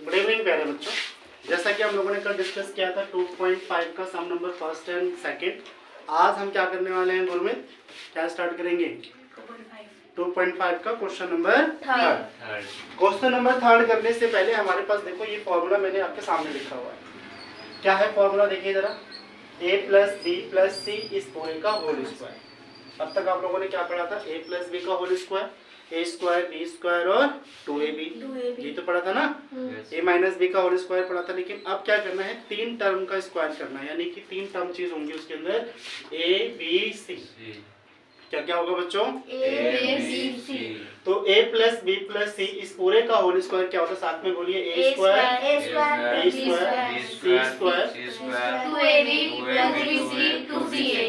Good evening प्यारे बच्चों। जैसा कि हम लोगों ने कल डिस्कस किया था 2.5 का सम नंबर फर्स्ट एंड सेकंड, आज हम क्या करने वाले हैं गुरमीत? क्या स्टार्ट करेंगे? 2.5 का question number third. Question number third करने से पहले हमारे पास देखो ये फॉर्मूला मैंने आपके सामने लिखा हुआ है। क्या है फॉर्मूला? देखिए जरा, a प्लस बी प्लस सी इस पूरे का होल स्क्वायर। अब तक आप लोगों ने क्या पढ़ा था? a प्लस बी का whole square, a square B square और 2ab, ये तो पढ़ा था ना। a माइनस बी का होल स्क्वायर पढ़ा था। लेकिन अब क्या करना है? तीन टर्म का स्क्वायर करना है, यानी कि तीन टर्म चीज होंगी उसके अंदर, a b c। क्या क्या होगा बच्चों? a b c। तो a प्लस बी प्लस सी इस पूरे का होल स्क्वायर क्या होता है? साथ में बोलिए, a square B square C square 2ab + 3c 2ca।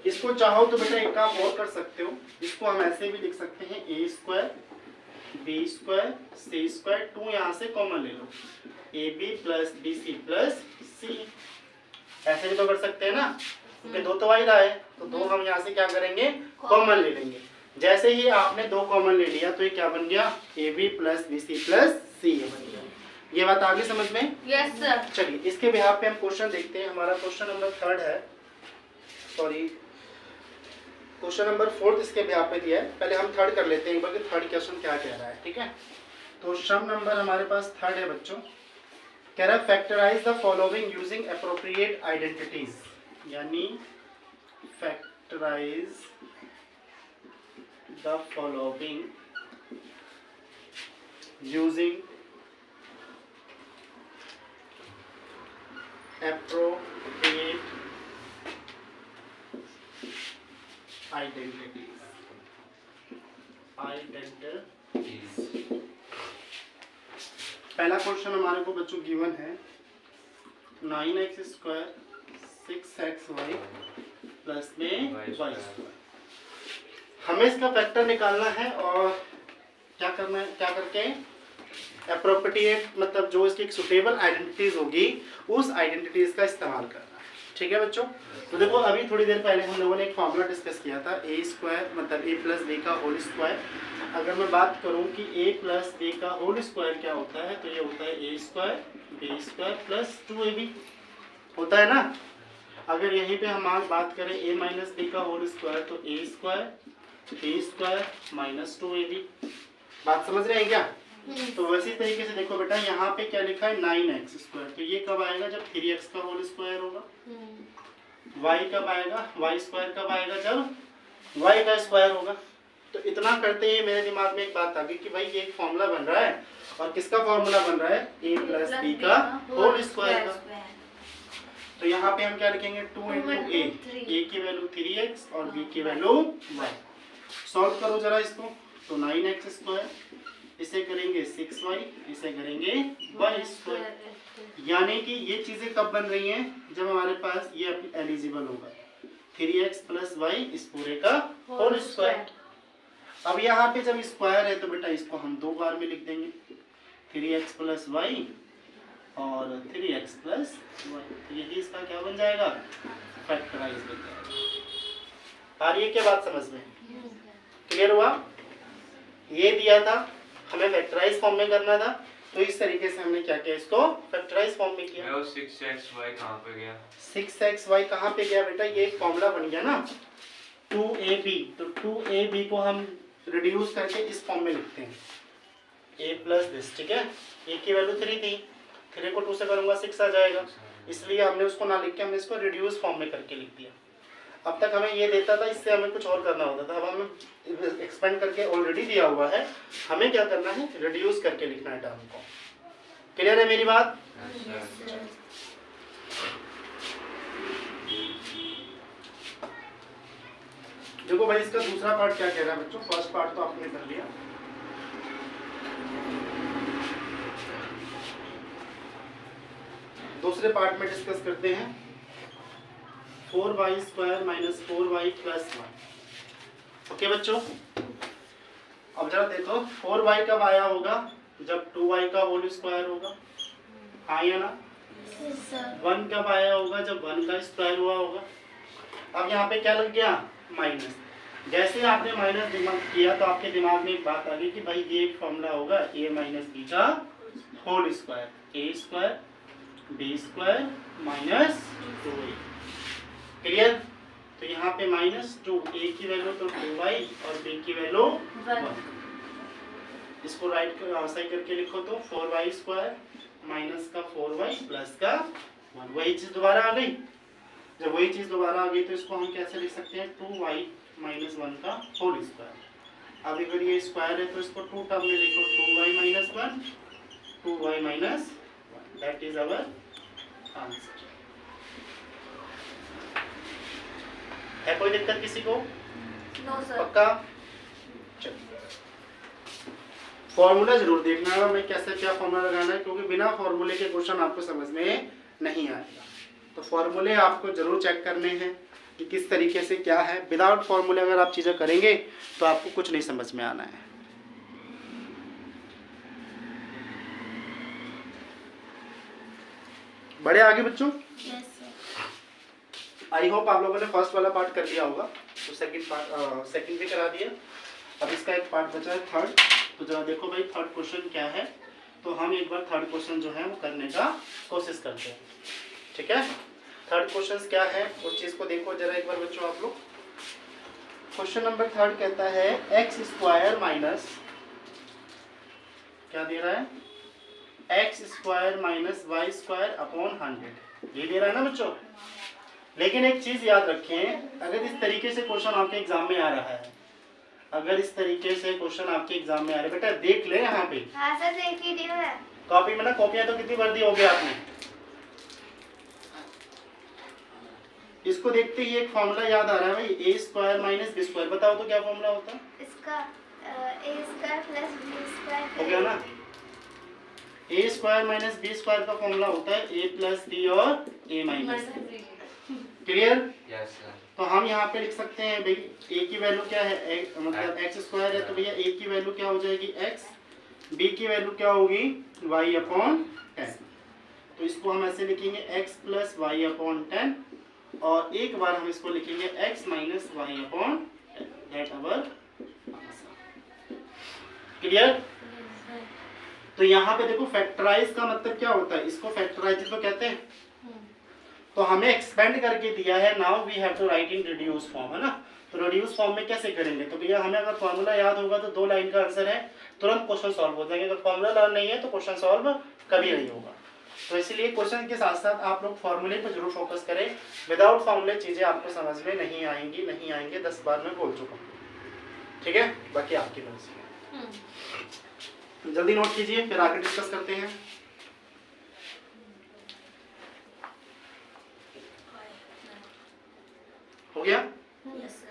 इसको चाहो तो बेटा एक काम और कर सकते हो, इसको हम ऐसे भी लिख सकते हैं, a square B square C square, 2 यहाँ से कॉमन ले लो, ab plus B C plus C. ऐसे भी तो कर सकते हैं ना, क्योंकि दो तो आ ही रहा है, तो दो हम यहाँ से क्या करेंगे? कॉमन ले लेंगे। जैसे ही आपने दो कॉमन ले लिया तो ये क्या बन गया? ab plus B C plus C बन गया। ये बात आगे समझ में? Yes sir. चलिए इसके बिहाफ पे हम क्वेश्चन देखते हैं। हमारा क्वेश्चन नंबर थर्ड है, सॉरी क्वेश्चन नंबर फोर्थ इसके बिहाफ पे दिया है। पहले हम थर्ड कर लेते हैं एक बार कि थर्ड क्वेश्चन क्या कह रहा है, ठीक है? तो सम नंबर हमारे पास थर्ड है बच्चों। कह रहा है factorise the following using appropriate identities, यानी factorise the following using appropriate identities। पहला क्वेश्चन हमारे को बच्चों गिवन है 9x स्क्वायर 6xy प्लस में y स्क्वायर। हमें इसका फैक्टर निकालना है और क्या करना है? क्या करके एप्रोप्रिएट, मतलब जो इसकी एक सुटेबल आइडेंटिटीज होगी उस आइडेंटिटीज का इस्तेमाल करना है, ठीक है बच्चों? तो देखो अभी थोड़ी देर पहले हम लोगों ने एक फॉर्मूला डिस्कस किया था, a स्क्वायर मतलब a प्लस बी का होल स्क्वायर। अगर मैं बात करूं कि a प्लस बी का होल स्क्वायर क्या होता है, तो ये होता है a square B square plus 2ab, होता है ना। अगर यहीं पे हम आज बात करें a माइनस बी का होल स्क्वायर, तो a square B square minus 2ab। बात समझ रहे हैं क्या? तो वैसी तरीके से देखो बेटा, यहाँ पे क्या लिखा है? 9x स्क्वायर, तो ये कब आएगा? जब 3x का होल स्क्वायर होगा। y कब आएगा? y स्क्वायर कब आएगा? जब y का स्क्वायर होगा। तो इतना करते ही मेरे दिमाग में एक बात आ गई कि भाई ये एक फॉर्मूला बन रहा है, और किसका फॉर्मूला बन रहा है? a प्लस बी का होल स्क्वायर का। तो यहाँ पे हम क्या लिखेंगे? 2 × a की वैल्यू 3x और b की वैल्यू y। सॉल्व करो जरा इसको, तो 9x स्क्वायर, इसे करेंगे 6y, इसे करेंगे y स्क्वायर। यानी कि ये चीजें कब बन रही हैं? जब हमारे पास ये एलिजिबल होगा, 3x प्लस y इस पूरे का होल स्क्वायर। अब यहाँ पे जब स्क्वायर है तो बेटा इसको हम दो बार में लिख देंगे, 3x प्लस y और 3x प्लस y। तो यही इसका क्या बन जाएगा? फैक्टराइज बन जाएगा। आ रही है क्या बात समझ में? क्लियर हुआ? ये दिया था, हमें फैक्टराइज फॉर्म में करना था, तो इस तरीके से हमने क्या किया? इसको फैक्टराइज फॉर्म में किया। 6xy कहाँ पे गया? 6xy कहाँ पे गया बेटा? ये एक फॉर्मूला बन गया ना, 2ab। तो 2ab को हम रिड्यूस करके इस फॉर्म में लिखते हैं, a प्लस दिस, ठीक है? a की वैल्यू 3 थी, 3 को 2 से करूंगा 6 आ जाएगा, इसलिए हमने उसको ना लिख के हमने इसको रिड्यूस फॉर्म में करके लिख दिया। अब तक हमें ये देता था, इससे हमें कुछ और करना होता था। अब हमें एक्सपेंड करके ऑलरेडी दिया हुआ है, हमें क्या करना है? रिड्यूस करके लिखना है टर्म को। क्लियर है मेरी बात? देखो भाई इसका दूसरा पार्ट क्या कह रहा है बच्चों? फर्स्ट पार्ट तो आपने कर लिया, दूसरे पार्ट में डिस्कस करते हैं। 4y square minus 4y plus 1। Okay बच्चों, अब जरा देखो 4y कब आया होगा? जब 2y का होल स्क्वायर होगा, आया ना? 1 कब आया होगा? जब 1 का स्क्वायर हुआ होगा। अब यहाँ पे क्या लग गया? माइनस। जैसे आपने माइनस दिमाग किया तो आपके दिमाग में एक बात आ गई कि भाई ये एक फॉर्मूला होगा a माइनस बी का whole square A square B square minus 2a। Clear? तो यहाँ पे -2 a की वैल्यू तो 2y और b की वैल्यू 1। इसको राइट साइड करके लिखो तो 4y स्क्वायर माइनस का 4y प्लस का 1। वही चीज दोबारा आ गई। जब वही चीज दोबारा आ गई तो इसको हम कैसे लिख सकते हैं 2y माइनस 1 का होल स्क्वायर। अब अगर ये स्क्वायर है तो इसको 2 टर्म में लिखो 2y minus 1 2y minus 1। That is our answer. है कोई दिक्कत किसी को? No sir. पक्का? चलिए फॉर्मूला जरूर देखना है मैं कैसे क्या फॉर्मूला लगाना है, क्योंकि बिना फॉर्मूले के क्वेश्चन आपको समझ में नहीं आएगा। तो फॉर्मूले आपको जरूर चेक करने हैं कि किस तरीके से क्या है। विदाउट फॉर्मूले अगर आप चीज़ें करेंगे तो आपको कुछ नहीं समझ में आना है। बड़े आगे बच्चों? Yes sir. आई होप आप लोगों ने फर्स्ट वाला पार्ट कर लिया होगा, तो सेकंड भी करा दिया। अब इसका एक पार्ट बचा है थर्ड। तो जरा देखो भाई थर्ड क्वेश्चन क्या है। तो हम एक बार थर्ड क्वेश्चन जो है वो करने का कोशिश करते हैं। ठीक है? थर्ड क्वेश्चन क्या है उस चीज को देखो जरा एक बार बच्चों आप लोग। क्वेश्चन नंबर थर्ड कहता है एक्स स्क्वायर माइनस क्या दे रहा है x square minus y square upon 100। ये दे रहा है ना बच्चों। लेकिन एक चीज याद रखें, अगर इस तरीके से क्वेश्चन आपके एग्जाम में आ रहा है, अगर इस तरीके से क्वेश्चन आपके एग्जाम में आ रहा है, बेटा देख ले यहाँ पे हाँ सर देख ही दिया है। कॉपी में ना, कॉपियां तो कितनी भर दी होगी आपने। इसको देखते ही एक फॉर्मूला याद आ रहा है भाई, ए स्क्वायर माइनस बी स्क्वायर। बताओ तो क्या फॉर्मूला होता है? इसका ए स्क्वायर प्लस बी स्क्वायर हो गया ना। ए स्क्वायर माइनस बी स्क्वायर का फॉर्मूला होता है ए प्लस बी और ए माइनस। क्लियर? Yes sir. तो हम यहाँ पे लिख सकते हैं भाई ए की वैल्यू क्या है, मतलब एक्स स्क्वायर है तो भैया ए की वैल्यू क्या हो जाएगी एक्स, बी की वैल्यू क्या होगी वाई अपॉन 10। तो इसको हम ऐसे लिखेंगे एक्स प्लस वाई अपॉन 10 और एक बार हम इसको लिखेंगे x minus y upon 10। That our answer. Clear? तो यहाँ पे देखो फैक्टराइज का मतलब क्या होता है, इसको फैक्टराइज तो कहते हैं। तो हमें एक्सपेंड करके दिया है, now we have to write in reduce form, है ना। तो रिड्यूस फॉर्म में कैसे करेंगे? तो भैया हमें अगर फॉर्मूला याद होगा तो 2 लाइन का आंसर है, तुरंत क्वेश्चन सॉल्व हो जाएंगे। अगर फॉर्मूला याद नहीं है तो क्वेश्चन सॉल्व कभी नहीं होगा। तो इसलिए क्वेश्चन के साथ साथ आप लोग फॉर्मूले पर जरूर फोकस करें। विदाउट फॉर्मूले चीजें आपको समझ में नहीं आएंगे 10 बार मैं बोल चुका हूँ। ठीक है, बाकी आपकी मर्जी। जल्दी नोट कीजिए फिर आगे डिस्कस करते हैं। हो गया? Yes sir.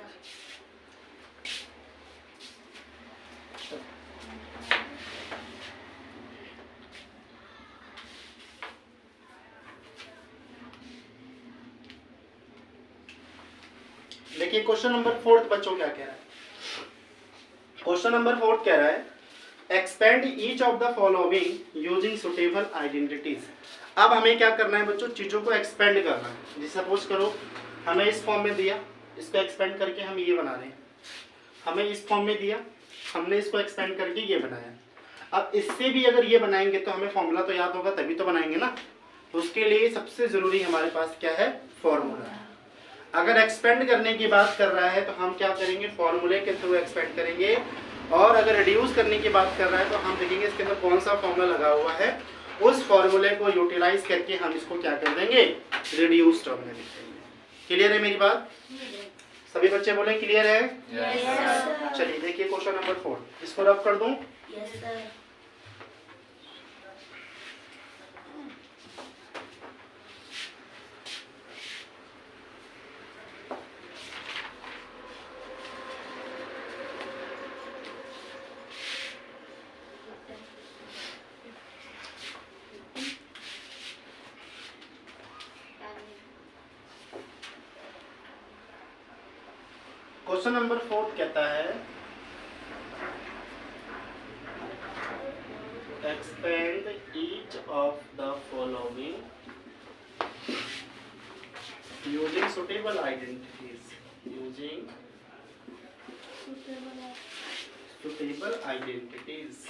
देखिए क्वेश्चन नंबर 4 बच्चों क्या कह रहा है। क्वेश्चन नंबर 4 कह रहा है expand each of the following using suitable identities. अब हमें क्या करना है बच्चों, चीजों को एक्सपेंड करना है। जैसे सपोज करो हमें इस फॉर्म में दिया, इसको एक्सपेंड करके हम ये बना रहे हैं। हमें इस फॉर्म में दिया, हमने इसको एक्सपेंड करके ये बनाया। अब इससे भी अगर ये बनाएंगे तो हमें फॉर्मूला तो याद होगा तभी तो बनाएंगे ना। तो उसके लिए सबसे जरूरी हमारे पास क्या है, फॉर्मूला। अगर एक्सपेंड करने की बात कर रहा है तो हम क्या करेंगे, फॉर्मूले के थ्रू एक्सपेंड करेंगे। और अगर रिड्यूस करने की बात कर रहा है तो हम देखेंगे इसके अंदर कौन सा फॉर्मूला लगा हुआ है, उस फॉर्मूले को यूटिलाइज करके हम इसको क्या कर देंगे, रिड्यूस टर्म में लिख देंगे। क्लियर है मेरी बात? सभी बच्चे बोले क्लियर है? यस चलिए देखिए क्वेश्चन नंबर 4, इसको रफ कर दूं। Yes sir. क्वेश्चन नंबर 4 कहता है expand each of the following using suitable identities. Using suitable identities.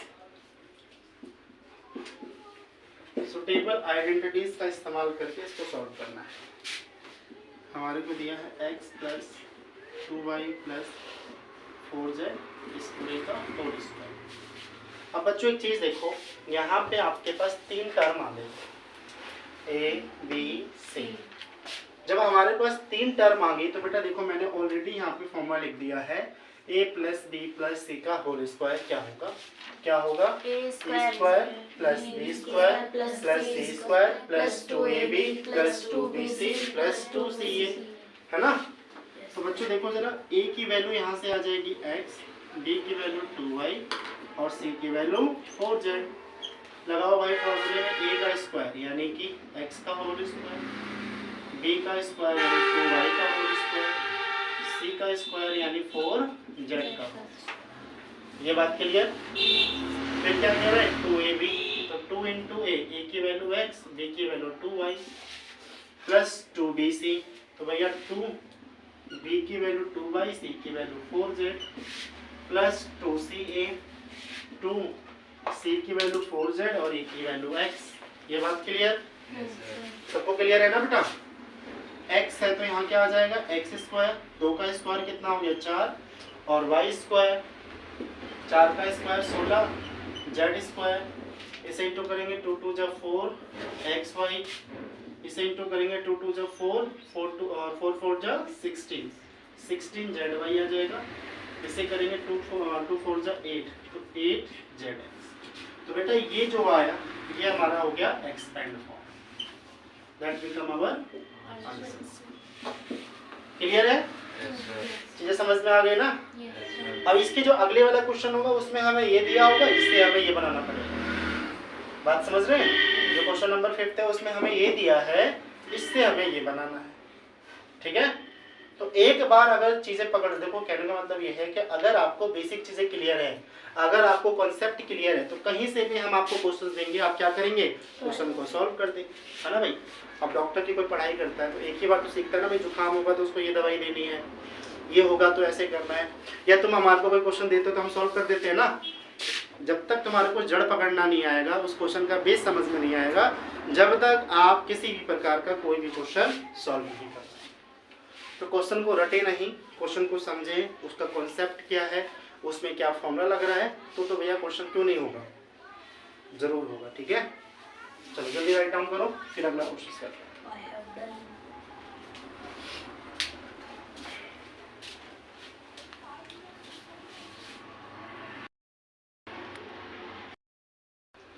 Table identities का इस्तेमाल करके इसको सॉल्व करना है। हमारे को दिया है x plus 2y plus 4z इस पूरे का होल स्क्वायर। अब बच्चों एक चीज़ देखो, यहाँ पे आपके पास 3 टर्म आ गए a b c। जब हमारे पास 3 टर्म आ गई तो बेटा देखो मैंने ऑलरेडी यहाँ पे फॉर्मूला लिख दिया है a plus b plus c का होल स्क्वायर क्या होगा, क्या होगा a square plus b square plus c square plus 2ab plus 2bc plus 2ca, है ना। तो बच्चों देखो जरा, a की वैल्यू यहाँ से आ जाएगी x, b की वैल्यू 2y और c की वैल्यू 4z। लगाओ भाई फॉर्मूले में a का स्क्वायर यानी कि x का होल स्क्वायर, b का स्क्वायर यानी 2y का होल स्क्वायर, c का स्क्वायर यानी 4z का होल स्क्वायर। ये बात क्लियर। फिर क्या कह रहे हैं 2ab, तो 2 इंटू a की वैल्यू x, b की वैल्यू 2y प्लस 2bc, तो भैया 2b की वैल्यू 2y, c की value 4z plus 2ca, 2c की वैल्यू 4z और a की वैल्यू x। ये बात क्लियर, सबको क्लियर है ना बेटा। x है तो यहाँ क्या आ जाएगा x स्क्वायर, 2 का स्क्वायर कितना हो गया 4 और y स्क्वायर, 4 का स्क्वायर 16, z स्क्वायर, इसे इंटू करेंगे 2 2 जा 4 xy, इसे इंटू करेंगे 2 2 जा 4 4 2 और 4 4 जा 16 16 zy आ जाएगा, इसे करेंगे 2 4 जा 8 तो 8 zx। तो बेटा ये जो आया ये हमारा हो गया expand form, that become our answer. Clear है, चीजें समझ में आ गई ना। अब इसके जो अगले वाला क्वेश्चन होगा उसमें हमें ये दिया होगा, इससे हमें ये बनाना पड़ेगा। बात समझ रहे हैं, जो क्वेश्चन नंबर 5 है उसमें हमें ये दिया है, इससे हमें ये बनाना है, ठीक है। तो एक बार अगर चीजें पकड़, देखो कहने का मतलब ये है कि अगर आपको बेसिक चीजें क्लियर है, अगर आपको कॉन्सेप्ट क्लियर है तो कहीं से भी हम आपको क्वेश्चन देंगे, आप क्या करेंगे क्वेश्चन को सॉल्व कर देंगे, है ना भाई। अब डॉक्टर की कोई पढ़ाई करता है तो एक ही बार तो सीखता है ना भाई, जुकाम होगा तो उसको ये दवाई देनी है, ये होगा तो ऐसे करना है, या तुम हमारे को कोई क्वेश्चन देते हो तो हम सॉल्व कर देते हैं ना। जब तक तुम्हारे को जड़ पकड़ना नहीं आएगा, उस क्वेश्चन का बेस समझ में नहीं आएगा, जब तक आप किसी भी प्रकार का कोई भी क्वेश्चन सॉल्व नहीं कर पाए। तो क्वेश्चन को रटे नहीं, क्वेश्चन को समझें, उसका कॉन्सेप्ट क्या है, उसमें क्या फॉर्मूला लग रहा है, तो भैया क्वेश्चन क्यों नहीं होगा, जरूर होगा, ठीक है। चलो जल्दी राइट डाउन करो, फिर अगला क्वेश्चन करते हैं।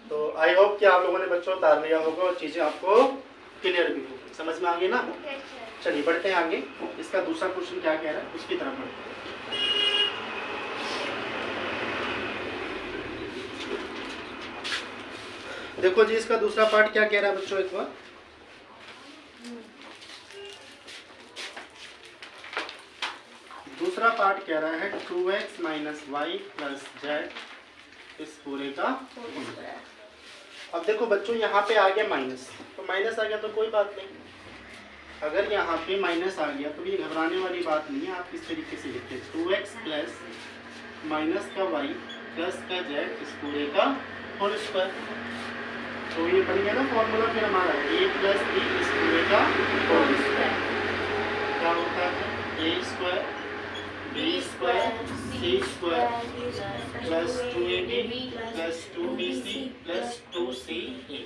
तो आई होप कि आप लोगों ने बच्चों उतार लिया होगा और चीजें आपको क्लियर भी होगी, समझ में आ गई ना। चलिए बढ़ते हैं आगे, इसका दूसरा क्वेश्चन क्या कह रहा है उसकी तरफ बढ़ते हैं। देखो जी इसका दूसरा पार्ट क्या कह रहा है बच्चों, एक बार दूसरा पार्ट कह रहा है 2x minus y plus Z इस पूरे का। अब देखो बच्चों यहाँ पे आ गया माइनस, तो माइनस आ गया तो कोई बात नहीं, अगर यहाँ पे माइनस आ गया तो ये घबराने वाली बात नहीं है। आप इस तरीके से लिखते हैं 2x प्लस माइनस का y प्लस का z इस पूरे का होल स्क्वायर। तो ये बन गया ना फॉर्मूला फिर हमारा a प्लस b इस पूरे का होल स्क्वायर। क्या होता है a square b square c square plus 2ab plus 2bc plus 2ca।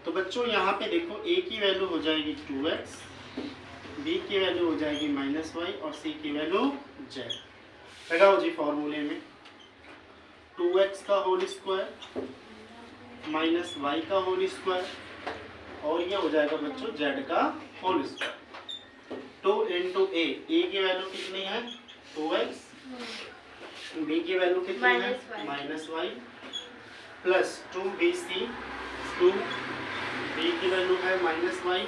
तो बच्चों यहाँ पे देखो a की वैल्यू हो जाएगी 2x, b की वैल्यू हो जाएगी माइनस वाई और c की वैल्यू z। लगाओ जी फॉर्मूले में 2x का होल स्क्वायर माइनस वाई का होल स्क्वायर और ये हो जाएगा बच्चों z का होल स्क्वायर। 2 इंटू a की वैल्यू कितनी है 2x, b की वैल्यू कितनी है minus y plus 2bc, 2 b की वैल्यू है माइनस वाई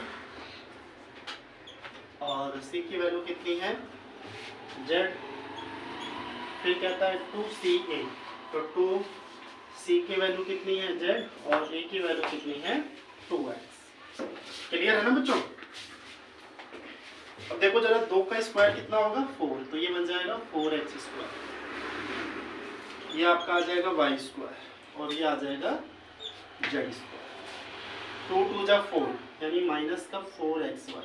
और c की वैल्यू कितनी है z। फिर कहता है 2ca, तो 2c की वैल्यू कितनी है z और a की वैल्यू कितनी है 2x। क्लियर है ना बच्चों। अब देखो जरा 2 का स्क्वायर कितना होगा 4, तो ये बन जाएगा 4x स्क्वायर, ये आपका आ जाएगा y स्क्वायर और ये आ जाएगा z स्क्वायर। 2 2 जा 4 यानी माइनस का 4xy,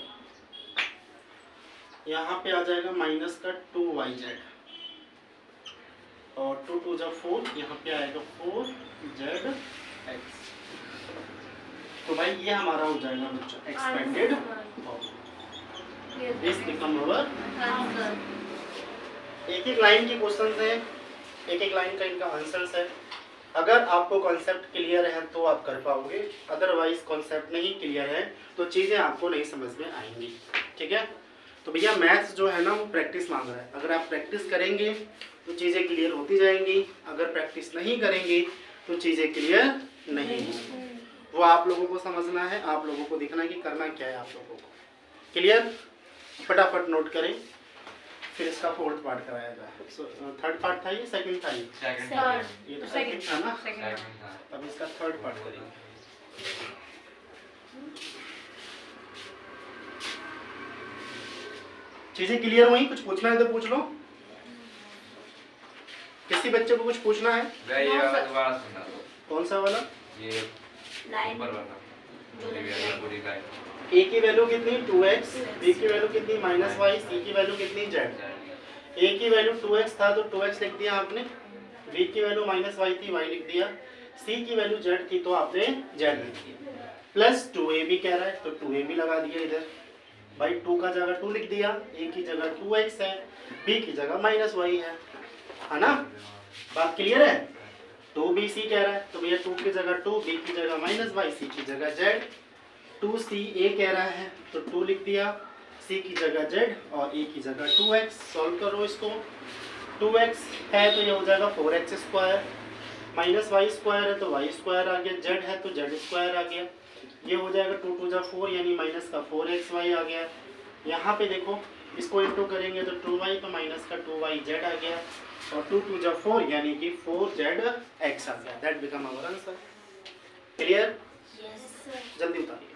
यहाँ पे आ जाएगा माइनस का 2yz, और 2 2 जा 4 यहाँ पे आएगा 4zx। तो भाई ये हमारा हो जाएगा बच्चों expanded form. This become our answer. एक एक लाइन की क्वेश्चंस हैं, एक एक लाइन का इनका आंसर्स है। अगर आपको कॉन्सेप्ट क्लियर है तो आप कर पाओगे, अदरवाइज कॉन्सेप्ट नहीं क्लियर है तो चीज़ें आपको नहीं समझ में आएंगी। ठीक है, तो भैया मैथ्स जो है ना वो प्रैक्टिस मांग रहा है। अगर आप प्रैक्टिस करेंगे तो चीज़ें क्लियर होती जाएंगी, अगर प्रैक्टिस नहीं करेंगे तो चीज़ें क्लियर नहीं होंगी। वो आप लोगों को समझना है, आप लोगों को देखना है कि करना क्या है आप लोगों को। क्लियर? फटाफट नोट करें, फिर इसका फोर्थ पार्ट कराया जाए। थर्ड पार्ट था ये, सेकंड था ये? सेकंड ये तो सेकंड था ना, था। अब इसका थर्ड पार्ट करेंगे। चीजें क्लियर हुई? कुछ पूछना है तो पूछ लो। किसी बच्चे को कुछ पूछना है? ये वाला दोबारा सुना दो। कौन सा वाला? ये लाइन ऊपर वाला पूरी लाइन। a की वैल्यू कितनी 2x, b की वैल्यू कितनी -y, c की वैल्यू कितनी z। a की वैल्यू 2x था तो 2x लिख दिया आपने, b की वैल्यू -y थी y लिख दिया, c की वैल्यू z थी तो आपने z लिख दिया, प्लस 2ab कह रहा है तो 2ab लगा दिया इधर। भाई 2 का जगह 2 लिख दिया, a की जगह 2x है, b की जगह -y है ना? बात क्लियर है? 2bc कह रहा है तो भैया 2 की जगह 2, b की जगह -y, c की जगह z। 2ca कह रहा है तो 2 लिख दिया, c की जगह z और a की जगह 2x। सॉल्व करो इसको, 2x है तो ये हो जाएगा 4x स्क्वायर, -y स्क्वायर है तो y स्क्वायर आ गया, z है तो z स्क्वायर आ गया। ये हो जाएगा 2 2 जा 4 यानी माइनस का 4xy आ गया। यहाँ पे देखो इसको इंटू करेंगे तो 2y तो माइनस का 2yz आ गया, और 2 2 जा 4 यानी कि 4zx आ गया। That become our answer. Clear? Yes sir. जल्दी उतारिए।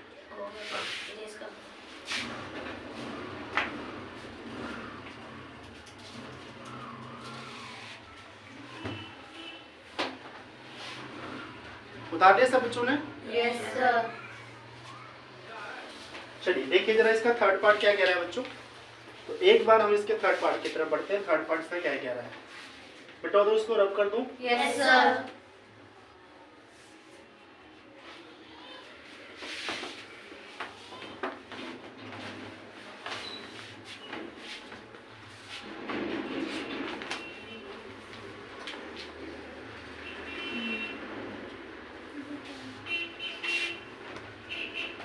उतार दिया सब बच्चों ने? Yes sir. चलिए देखिए जरा इसका थर्ड पार्ट क्या कह रहा है बच्चों। तो एक बार हम इसके थर्ड पार्ट की तरफ बढ़ते हैं। थर्ड पार्ट से क्या कह रहा है बेटा, दो इसको रब कर दूं। Yes sir.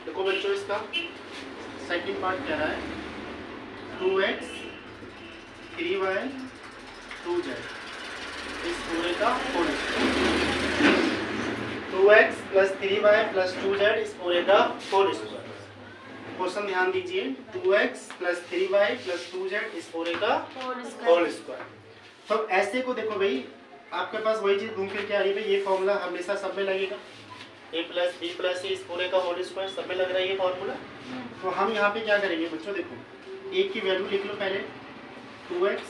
देखो बच्चों इसका सेकंड पार्ट कह रहा है 2x 3y 2z इस पूरे का whole square. 2x + 3y + 2z इस पूरे का होल स्क्वायर। क्वेश्चन ध्यान दीजिए, 2x + 3y + 2z इस पूरे का होल स्क्वायर। तो ऐसे को देखो भाई, आपके पास वही चीज घूम फिर के आ रही है, ये फॉर्मूला हमेशा सब में लगेगा, a + b + c इस पूरे का होल स्क्वायर सब में लग रहा है ये फॉर्मूला। तो हम यहाँ पे क्या करेंगे बच्चों, देखो a की वैल्यू लिख लो पहले 2x,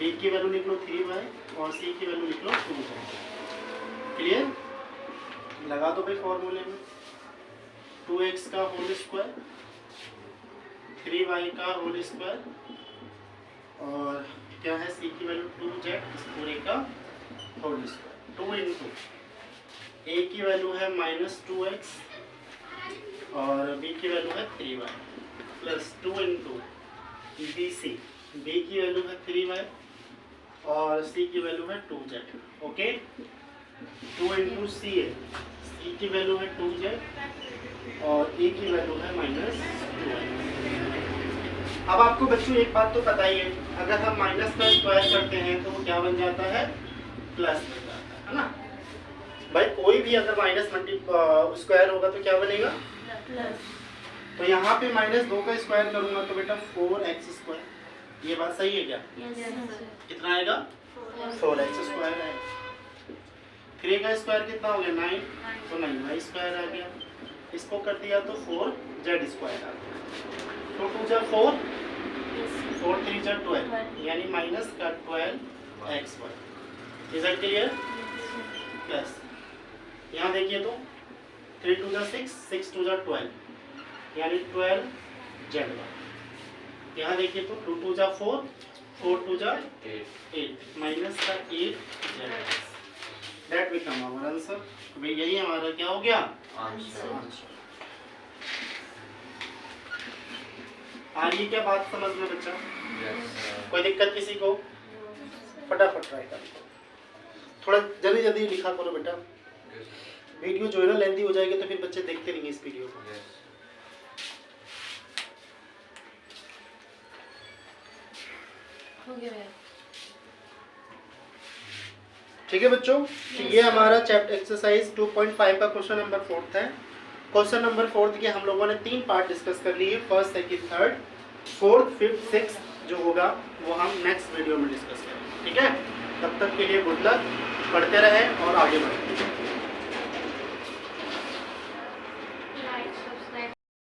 b की वैल्यू लिख लो 3y और c की वैल्यू लिख लो 2z। क्लियर? लगा दो भाई फॉर्मूले में, 2x का होल स्क्वायर, 3y का होल स्क्वायर और क्या है c की वैल्यू 2z इस पूरे का होल स्क्वायर। 2 इंटू a की वैल्यू है -2x और b की वैल्यू है 3y plus 2 into bc, b की वैल्यू है 3y और c की वैल्यू है 2z। Okay, 2 into ca, c की वैल्यू है 2z और a की वैल्यू है -2y। अब आपको बच्चों एक बात तो पता ही है, अगर हम माइनस का स्क्वायर करते हैं तो वो क्या बन जाता है, प्लस बन जाता है ना भाई। कोई भी अगर माइनस स्क्वायर होगा तो क्या बनेगा, प्लस। तो यहाँ पे -2 का स्क्वायर करूंगा तो बेटा 4x स्क्वायर। ये बात सही है क्या? Yes sir. कितना आएगा, 4x स्क्वायर आएगा। 3 का स्क्वायर कितना हो गया, 9, तो 9y स्क्वायर आ गया। इसको कर दिया तो 4z स्क्वायर आ गया। तो 2 जा 4, 4 3 जा 12 यानी माइनस का 12xy। Is that clear? Plus यहाँ देखिए तो 3 2 जा 6, 6 2 जा 12, यानी 12z1। यहाँ देखिए तो 2 2 जा 4, 4 2 जा 8 माइनस का 8z। That become our answer. भाई यही हमारा क्या हो गया आंसर। आ रही है क्या बात समझ में बच्चा? यस कोई दिक्कत किसी को? फटाफट ट्राई कर, थोड़ा जल्दी जल्दी लिखा करो बेटा। वीडियो जो है ना लेंथी हो जाएगी तो फिर बच्चे देखते नहीं इस वीडियो को। यस हो गया भैया। ठीक है बच्चों, तो ये हमारा चैप्टर एक्सरसाइज 2.5 का क्वेश्चन नंबर 4 है। क्वेश्चन नंबर 4 के हम लोगों ने 3 पार्ट डिस्कस कर लिए, first, second, third, fourth, fifth, sixth जो होगा वो हम नेक्स्ट वीडियो में डिस्कस करेंगे। ठीक है, तब तक के लिए गुड लक, पढ़ते रहें और आगे बढ़ें।